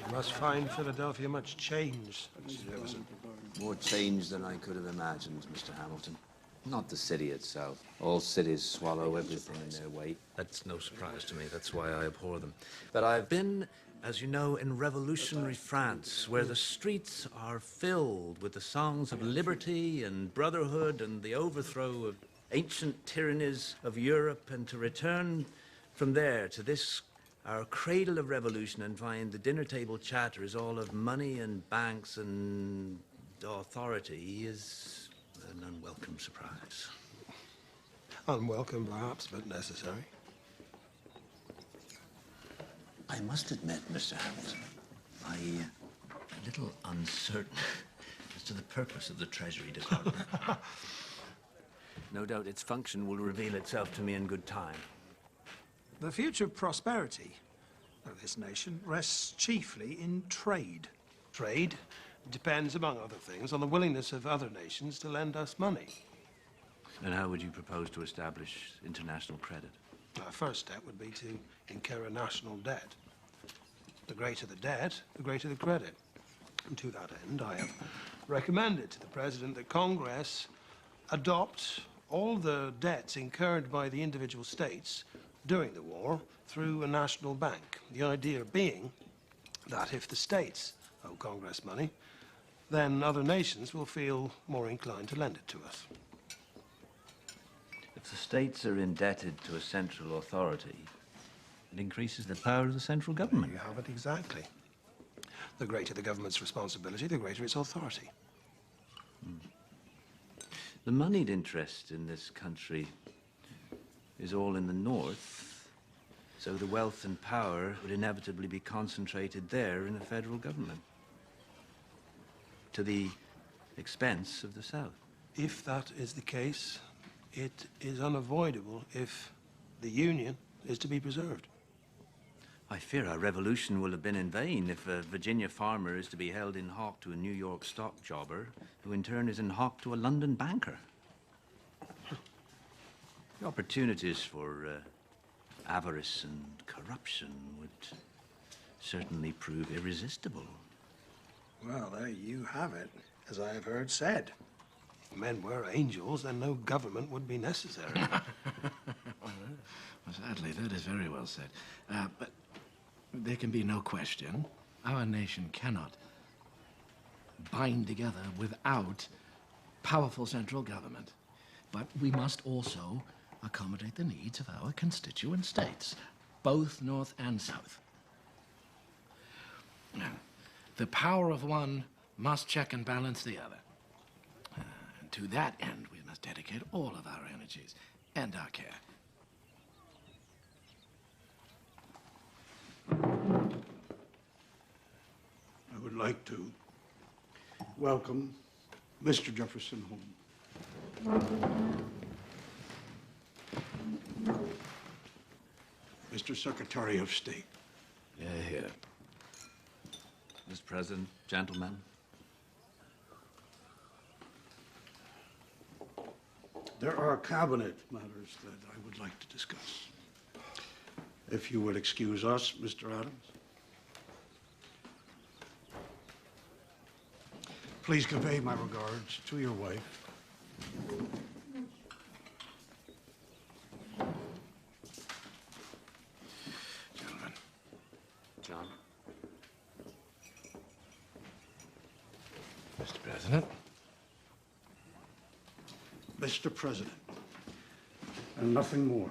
You must find Philadelphia much changed, Mr. Jefferson. More change than I could have imagined, Mr. Hamilton. Not the city itself. All cities swallow everything in their way. That's no surprise to me. That's why I abhor them. But I've been, as you know, in revolutionary France, where the streets are filled with the songs of liberty and brotherhood and the overthrow of ancient tyrannies of Europe, and to return from there to this, our cradle of revolution, and find the dinner table chatter is all of money and banks and authority is an unwelcome surprise. Unwelcome, perhaps, but necessary. I must admit, Mr. Hamilton, I'm A little uncertain as to the purpose of the Treasury Department. No doubt its function will reveal itself to me in good time. The future prosperity of this nation rests chiefly in trade. Trade depends, among other things, on the willingness of other nations to lend us money. And how would you propose to establish international credit? Our first step would be to incur a national debt. The greater the debt, the greater the credit. And to that end, I have recommended to the President that Congress adopt all the debts incurred by the individual states during the war through a national bank. The idea being that if the states owe Congress money, then other nations will feel more inclined to lend it to us. If the states are indebted to a central authority, it increases the power of the central government. You have it exactly. The greater the government's responsibility, the greater its authority. The moneyed interest in this country is all in the north, so the wealth and power would inevitably be concentrated there in the federal government, to the expense of the south. If that is the case, it is unavoidable if the Union is to be preserved. I fear our revolution will have been in vain if a Virginia farmer is to be held in hock to a New York stock jobber, who in turn is in hock to a London banker. The opportunities for avarice and corruption would certainly prove irresistible. Well, there you have it, as I have heard said. If men were angels, then no government would be necessary. Well, sadly, that is very well said. But there can be no question. Our nation cannot bind together without powerful central government. But we must also accommodate the needs of our constituent states, both North and South. The power of one must check and balance the other. And to that end, we must dedicate all of our energies and our care. I would like to welcome Mr. Jefferson home. Mr. Secretary of State. Here. Mr. President, gentlemen. There are cabinet matters that I would like to discuss. If you would excuse us, Mr. Adams. Please convey my regards to your wife. Gentlemen. John. Mr. President. Mr. President, and nothing more.